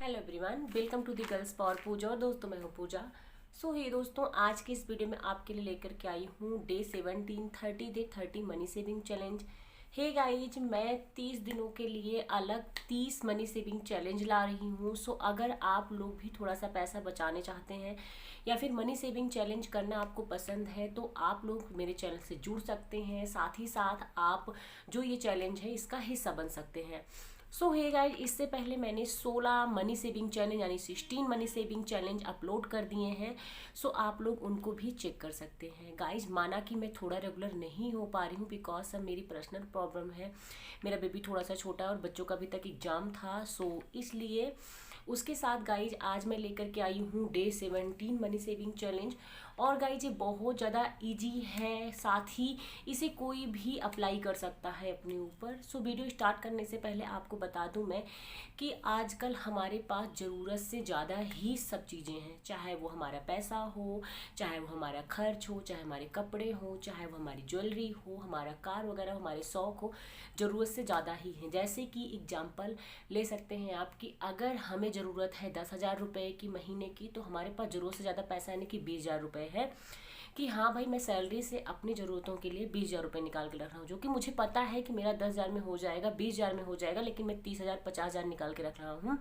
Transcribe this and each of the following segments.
Hello everyone, welcome to the girls power Pooja. और दोस्तों, मैं हूँ पूजा। हे दोस्तों, आज की इस वीडियो में आपके लिए लेकर के आई हूँ day 17 30 day 30 money saving challenge. Hey guys, मैं 30 दिनों के लिए अलग 30 मनी सेविंग चैलेंज ला रही हूँ। अगर आप लोग भी थोड़ा सा पैसा बचाने चाहते हैं या फिर मनी सेविंग चैलेंज करना आपको पसंद है तो आप लोग मेरे चैनल से जुड़ सकते हैं। साथ ही साथ आप जो ये चैलेंज है इसका हिस्सा बन सकते हैं। हे गाइस, इससे पहले मैंने 16 मनी सेविंग चैलेंज यानी 16 मनी सेविंग चैलेंज अपलोड कर दिए हैं। आप लोग उनको भी चेक कर सकते हैं। गाइज, माना कि मैं थोड़ा रेगुलर नहीं हो पा रही हूँ बिकॉज सब मेरी पर्सनल प्रॉब्लम है। मेरा बेबी थोड़ा सा छोटा है और बच्चों का अभी तक एग्जाम था, इसलिए उसके साथ गाइज आज मैं लेकर के आई हूँ डे 17 मनी सेविंग चैलेंज। और गाइज, ये बहुत ज़्यादा इजी है, साथ ही इसे कोई भी अप्लाई कर सकता है अपने ऊपर। वीडियो स्टार्ट करने से पहले आपको बता दूं मैं कि आजकल हमारे पास ज़रूरत से ज़्यादा ही सब चीज़ें हैं। चाहे वो हमारा पैसा हो, चाहे वो हमारा खर्च हो, चाहे हमारे कपड़े हो, चाहे वो हमारी ज्वेलरी हो, हमारा कार वगैरह, हमारे शौक हो, ज़रूरत से ज़्यादा ही हैं। जैसे कि एग्जाम्पल ले सकते हैं आप कि अगर हमें ज़रूरत है 10,000 रुपये की महीने की, तो हमारे पास ज़रूरत से ज़्यादा पैसा यानी कि 20,000 रुपये है कि हाँ भाई, मैं सैलरी से अपनी ज़रूरतों के लिए 20,000 रुपये निकाल के रख रहा हूँ, जो कि मुझे पता है कि मेरा 10,000 में हो जाएगा, 20,000 में हो जाएगा, लेकिन मैं 30,000 50,000 निकाल के रख रहा हूँ।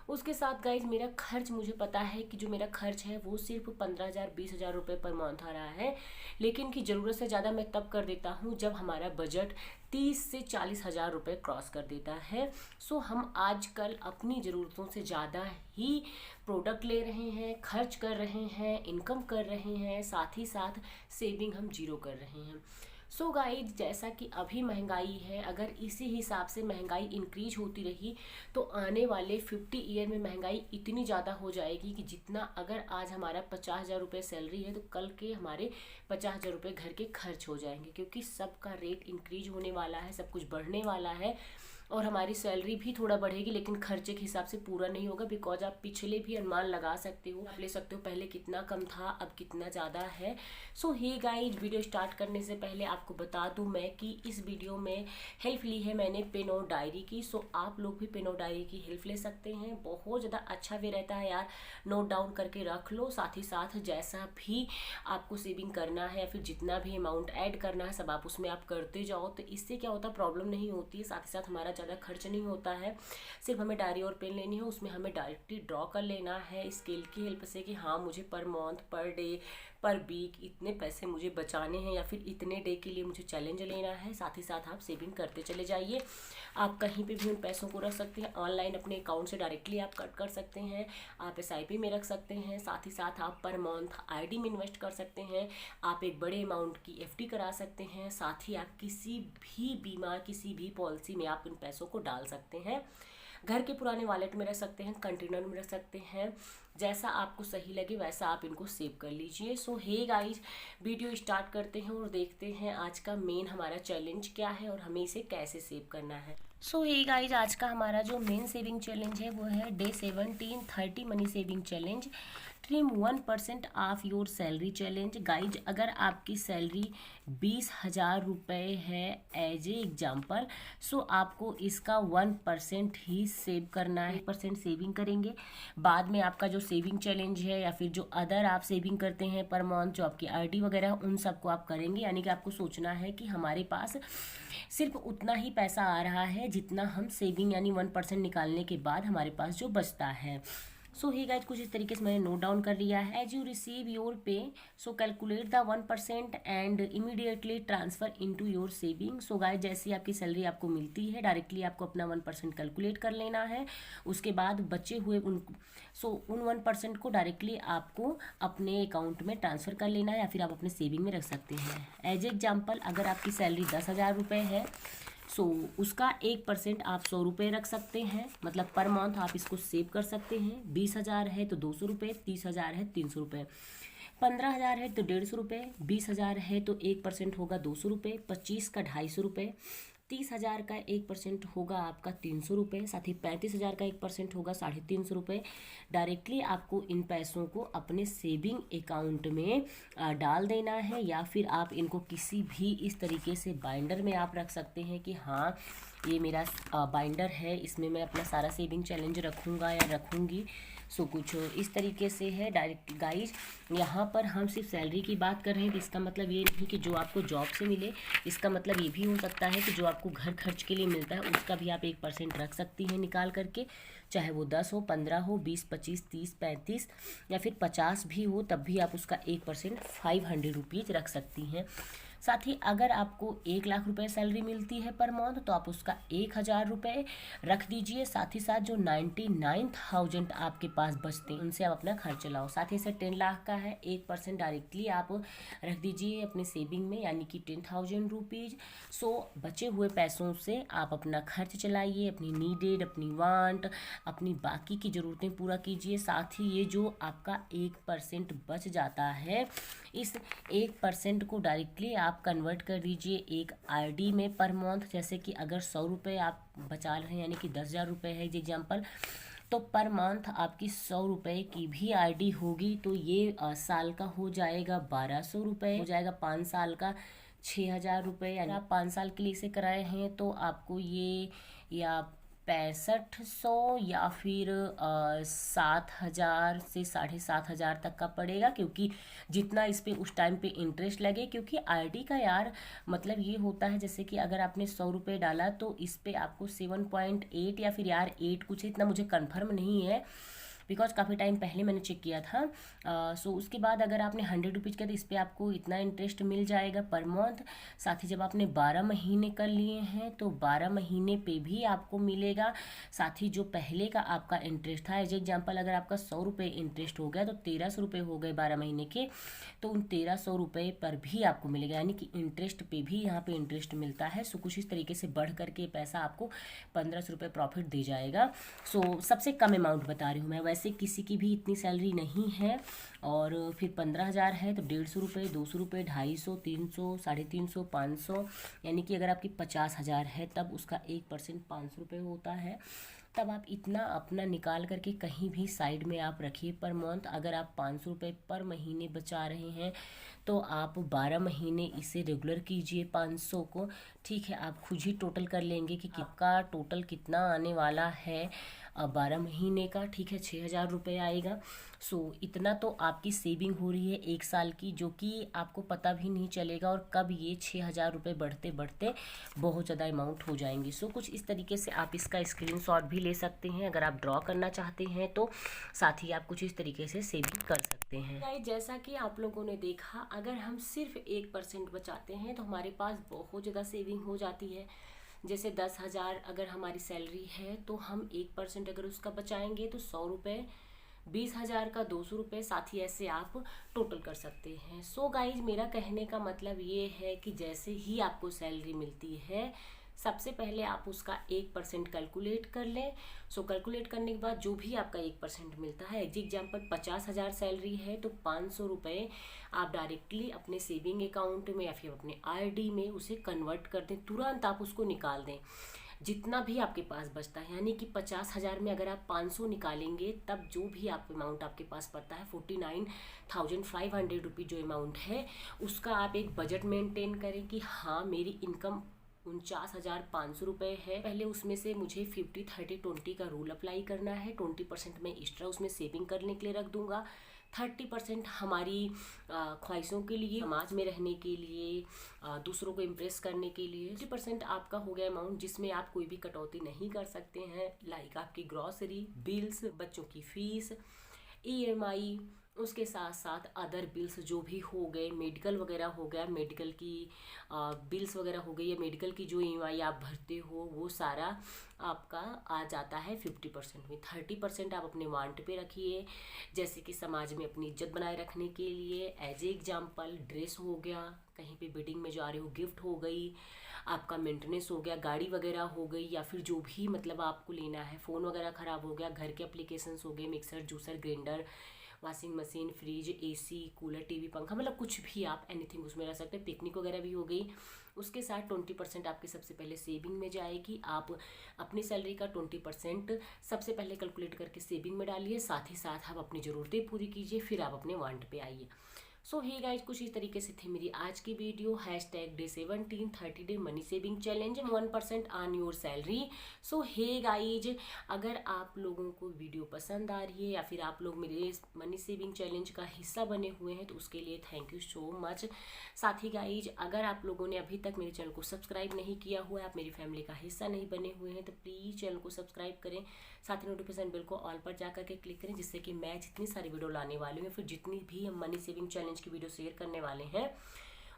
उसके साथ गाइज, मेरा खर्च मुझे पता है कि जो मेरा खर्च है वो सिर्फ 15,000 20,000 रुपये पर मंथ आ रहा है, लेकिन कि ज़रूरत से ज़्यादा मैं तब कर देता हूँ जब हमारा बजट 30 से 40,000 रुपये क्रॉस कर देता है। हम आजकल अपनी ज़रूरतों से ज़्यादा ही प्रोडक्ट ले रहे हैं, खर्च कर रहे हैं, इनकम कर रहे हैं, साथ ही साथ सेविंग हम जीरो कर रहे हैं। गाइज, जैसा कि अभी महंगाई है, अगर इसी हिसाब से महंगाई इंक्रीज होती रही तो आने वाले 50 ईयर में महंगाई इतनी ज़्यादा हो जाएगी कि जितना अगर आज हमारा 50,000 रुपये सैलरी है तो कल के हमारे 50,000 रुपये घर के खर्च हो जाएंगे, क्योंकि सबका रेट इंक्रीज होने वाला है, सब कुछ बढ़ने वाला है। और हमारी सैलरी भी थोड़ा बढ़ेगी, लेकिन खर्चे के हिसाब से पूरा नहीं होगा। बिकॉज आप पिछले भी अनुमान लगा सकते हो, आप ले सकते हो पहले कितना कम था, अब कितना ज़्यादा है। हे गाइज, वीडियो स्टार्ट करने से पहले आपको बता दूं मैं कि इस वीडियो में हेल्प ली है मैंने पेन और डायरी की। आप लोग भी पेन और डायरी की हेल्प ले सकते हैं। बहुत ज़्यादा अच्छा वे रहता है यार, नोट डाउन करके रख लो। साथ ही साथ जैसा भी आपको सेविंग करना है या फिर जितना भी अमाउंट ऐड करना है सब आप उसमें आप करते जाओ, तो इससे क्या होता है, प्रॉब्लम नहीं होती है। साथ ही साथ हमारा ज़्यादा खर्च नहीं होता है। सिर्फ हमें डायरी और पेन लेनी है, उसमें हमें डायरेक्टली ड्रॉ कर लेना है स्केल की हेल्प से कि हाँ, मुझे पर मंथ, पर डे, पर वीक इतने पैसे मुझे बचाने हैं या फिर इतने डे के लिए मुझे चैलेंज लेना है। साथ ही साथ आप सेविंग करते चले जाइए। आप कहीं पे भी उन पैसों को रख सकते हैं, ऑनलाइन अपने अकाउंट से डायरेक्टली आप कट कर सकते हैं, आप SIP में रख सकते हैं। साथ ही साथ आप पर मंथ ID में इन्वेस्ट कर सकते हैं, आप एक बड़े अमाउंट की FD करा सकते हैं। साथ ही आप किसी भी बीमा, किसी भी पॉलिसी में आप इन पैसों को डाल सकते हैं। घर के पुराने वॉलेट में रख सकते हैं, कंटेनर में रख सकते हैं, जैसा आपको सही लगे वैसा आप इनको सेव कर लीजिए। हे गाइज, वीडियो स्टार्ट करते हैं और देखते हैं आज का मेन हमारा चैलेंज क्या है और हमें इसे कैसे सेव करना है। हे गाइज, आज का हमारा जो मेन सेविंग चैलेंज है वो है day 17 30 money saving challenge, trim 1% of your salary challenge. Guys, अगर आपकी सैलरी 20,000 रुपये है एज ए एग्जाम्पल, आपको इसका 1% ही सेव करना है। 1% सेविंग करेंगे, बाद में आपका जो सेविंग चैलेंज है या फिर जो अदर आप सेविंग करते हैं पर मंथ, जो आपकी RD वगैरह, उन सबको आप करेंगे। यानी कि आपको सोचना है कि हमारे पास सिर्फ उतना ही पैसा आ रहा है जितना हम सेविंग यानी 1% निकालने के बाद हमारे पास जो बचता है। हे गाइज, कुछ इस तरीके से मैंने नोट डाउन कर लिया है। As you receive your pay, calculate the 1% and immediately transfer into your saving. Guys, जैसी आपकी सैलरी आपको मिलती है डायरेक्टली आपको अपना 1% कैलकुलेट कर लेना है। उसके बाद बचे हुए उन 1% को डायरेक्टली आपको अपने अकाउंट में ट्रांसफ़र कर लेना है या फिर आप अपने सेविंग में रख सकते हैं। एज एग्जाम्पल, अगर आपकी सैलरी 10,000 रुपये है, उसका 1% आप 100 रुपये रख सकते हैं, मतलब पर मंथ आप इसको सेव कर सकते हैं। 20,000 है तो 200 रुपये, 30,000 है 300 रुपये, 15,000 है तो 150 रुपये, 20,000 है तो 1% होगा 200 रुपये, 25 का 250 रुपये, 30,000 का 1% होगा आपका 300 रुपये, साथ ही 35,000 का 1% होगा 350 रुपये। डायरेक्टली आपको इन पैसों को अपने सेविंग अकाउंट में डाल देना है, या फिर आप इनको किसी भी इस तरीके से बाइंडर में आप रख सकते हैं कि हाँ, ये मेरा बाइंडर है, इसमें मैं अपना सारा सेविंग चैलेंज रखूँगा या रखूँगी। सो कुछ इस तरीके से है डायरेक्ट गाइज। यहाँ पर हम सिर्फ सैलरी की बात कर रहे हैं, तो इसका मतलब ये नहीं कि जो आपको जॉब से मिले, इसका मतलब ये भी हो सकता है कि जो आपको घर खर्च के लिए मिलता है उसका भी आप 1% रख सकती हैं निकाल करके, चाहे वो 10 हो, 15 हो, 20, 25, 30, 35 या फिर 50 भी हो, तब भी आप उसका 1% 500 रुपीज़ रख सकती हैं। साथ ही अगर आपको 1 लाख रुपए सैलरी मिलती है पर मंथ, तो आप उसका 1,000 रुपये रख दीजिए। साथ ही साथ जो 99,000 आपके पास बचते हैं उनसे आप अपना खर्च चलाओ। साथ ही से 10 लाख का है, 1% डायरेक्टली आप रख दीजिए अपने सेविंग में, यानी कि 10,000 रुपीज़। सो बचे हुए पैसों से आप अपना खर्च चलाइए, अपनी नीडेड, अपनी वांट, अपनी बाकी की ज़रूरतें पूरा कीजिए। साथ ही ये जो आपका 1% बच जाता है, इस 1% को डायरेक्टली आप कन्वर्ट कर दीजिए एक आरडी में पर मंथ। जैसे कि अगर 100 रुपये आप बचा रहे हैं, यानी कि 10,000 रुपये है एग्जाम्पल, तो पर मंथ आपकी 100 रुपये की भी आरडी होगी, तो ये साल का हो जाएगा 1,200 रुपये, हो जाएगा 5 साल का 6,000 रुपये। यानी आप 5 साल के लिए इसे कराए हैं तो आपको ये या 6500 या फिर 7,000 से 7,500 तक का पड़ेगा, क्योंकि जितना इस पे उस टाइम पे इंटरेस्ट लगे। क्योंकि आरडी का यार मतलब ये होता है, जैसे कि अगर आपने 100 रुपये डाला तो इस पे आपको 7.8 या फिर यार 8 कुछ, इतना मुझे कन्फर्म नहीं है बिकॉज काफ़ी टाइम पहले मैंने चेक किया था। सो उसके बाद अगर आपने 100 रुपीज़ किया तो इस पर आपको इतना इंटरेस्ट मिल जाएगा पर मंथ। साथ ही जब आपने 12 महीने कर लिए हैं तो 12 महीने पे भी आपको मिलेगा। साथ ही जो पहले का आपका इंटरेस्ट था, एज एग्जाम्पल अगर आपका 100 रुपये इंटरेस्ट हो गया तो 1,300 रुपये हो गए 12 महीने के, तो उन 1,300 रुपये पर भी आपको मिलेगा, यानी कि इंटरेस्ट पे भी यहाँ पे इंटरेस्ट मिलता है। सो कुछ इस तरीके से बढ़ करके पैसा आपको 1,500 रुपये प्रॉफिट दे जाएगा। सो सबसे कम अमाउंट बता रही हूँ मैं, वैसे किसी की भी इतनी सैलरी नहीं है। और फिर 15,000 है तो 150 रुपये, 200 रुपये, 250, 300, 350, 500, यानी कि अगर आपकी 50,000 है तब उसका 1% 500 रुपये होता है। तब आप इतना अपना निकाल करके कहीं भी साइड में आप रखिए पर मंथ। अगर आप 500 रुपये पर महीने बचा रहे हैं तो आप 12 महीने इसे रेगुलर कीजिए 500 को। ठीक है, आप खुद ही टोटल कर लेंगे कि आपका टोटल कितना आने वाला है 12 महीने का। ठीक है, 6,000 रुपये आएगा। सो इतना तो आपकी सेविंग हो रही है 1 साल की, जो कि आपको पता भी नहीं चलेगा और कब ये 6,000 रुपये बढ़ते बढ़ते बहुत ज़्यादा अमाउंट हो जाएंगी। सो कुछ इस तरीके से आप इसका स्क्रीनशॉट भी ले सकते हैं अगर आप ड्रॉ करना चाहते हैं तो। साथ ही आप कुछ इस तरीके से सेविंग कर सकते हैं। गाइस, जैसा कि आप लोगों ने देखा, अगर हम सिर्फ 1% बचाते हैं तो हमारे पास बहुत ज़्यादा सेविंग हो जाती है। जैसे 10,000 अगर हमारी सैलरी है तो हम 1% अगर उसका बचाएंगे तो 100 रुपये, 20,000 का 200 रुपये। साथ ही ऐसे आप टोटल कर सकते हैं। सो गाइज, मेरा कहने का मतलब ये है कि जैसे ही आपको सैलरी मिलती है सबसे पहले आप उसका 1% कैलकुलेट कर लें। सो कैलकुलेट करने के बाद जो भी आपका 1% मिलता है, एग्जाम्पल 50,000 सैलरी है तो 500 रुपये आप डायरेक्टली अपने सेविंग अकाउंट में या फिर अपने आरडी में उसे कन्वर्ट कर दें, तुरंत आप उसको निकाल दें जितना भी आपके पास बचता है। यानी कि 50,000 में अगर आप 500 निकालेंगे तब जो भी आप अमाउंट आपके पास पड़ता है 49,500 रुपीज़ जो अमाउंट है, उसका आप एक बजट मेंटेन करें कि हाँ मेरी इनकम 49,500 रुपये है। पहले उसमें से मुझे 50-30-20 का रूल अप्लाई करना है। 20% मैं एक्स्ट्रा उसमें सेविंग करने के लिए रख दूंगा, 30% हमारी ख्वाहिशों के लिए, समाज में रहने के लिए, दूसरों को इम्प्रेस करने के लिए। 50% आपका हो गया अमाउंट जिसमें आप कोई भी कटौती नहीं कर सकते हैं, लाइक आपकी ग्रॉसरी बिल्स, बच्चों की फीस, EMI, उसके साथ साथ अदर बिल्स जो भी हो गए, मेडिकल वगैरह हो गया, मेडिकल की बिल्स वगैरह हो गई, या मेडिकल की जो EMI आप भरते हो वो सारा आपका आ जाता है 50% में। 30% आप अपने वांट पे रखिए, जैसे कि समाज में अपनी इज्जत बनाए रखने के लिए। एज एग्जाम्पल ड्रेस हो गया, कहीं पे वेडिंग में जा रहे हो गिफ्ट हो गई, आपका मेंटेनेंस हो गया, गाड़ी वगैरह हो गई, या फिर जो भी मतलब आपको लेना है, फ़ोन वगैरह ख़राब हो गया, घर के एप्लीकेशंस हो गए, mixer, juicer, grinder, washing machine, fridge, AC, cooler, TV, पंखा, मतलब कुछ भी आप एनीथिंग उसमें रख सकते हैं। पिकनिक वगैरह भी हो गई। उसके साथ 20% आपकी सबसे पहले सेविंग में जाएगी। आप अपनी सैलरी का 20% सबसे पहले कैलकुलेट करके सेविंग में डालिए। साथ ही साथ आप अपनी ज़रूरतें पूरी कीजिए, फिर आप अपने वांट पे आइए। सो हे गाइज, कुछ इस तरीके से थी मेरी आज की video. Hashtag day 17 30 day money saving challenge 1% on your salary. So hey guys, अगर आप लोगों को वीडियो पसंद आ रही है या फिर आप लोग मेरे मनी सेविंग चैलेंज का हिस्सा बने हुए हैं तो उसके लिए थैंक यू सो मच। साथ ही गाइज, अगर आप लोगों ने अभी तक मेरे चैनल को सब्सक्राइब नहीं किया हुआ है, आप मेरी फैमिली का हिस्सा नहीं बने हुए हैं, तो प्लीज़ चैनल को सब्सक्राइब करें। साथ ही नोटिफिकेशन बिल को ऑल पर जाकर के क्लिक करें, जिससे कि मैं जितनी सारी वीडियो लाने वाली हूँ, फिर जितनी भी हम मनी सेविंग चैलेंज की वीडियो शेयर करने वाले हैं,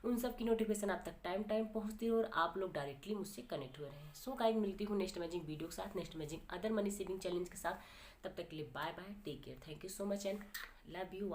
उन सब की नोटिफिकेशन आप तक टाइम टाइम पहुंचती है और आप लोग डायरेक्टली मुझसे कनेक्ट हुए रहें। सो गाइस, मिलती हूँ नेक्स्ट अमेजिंग वीडियो के साथ, next amazing other money saving challenge के साथ। तब तक के लिए bye bye, take care, thank you so much and love you.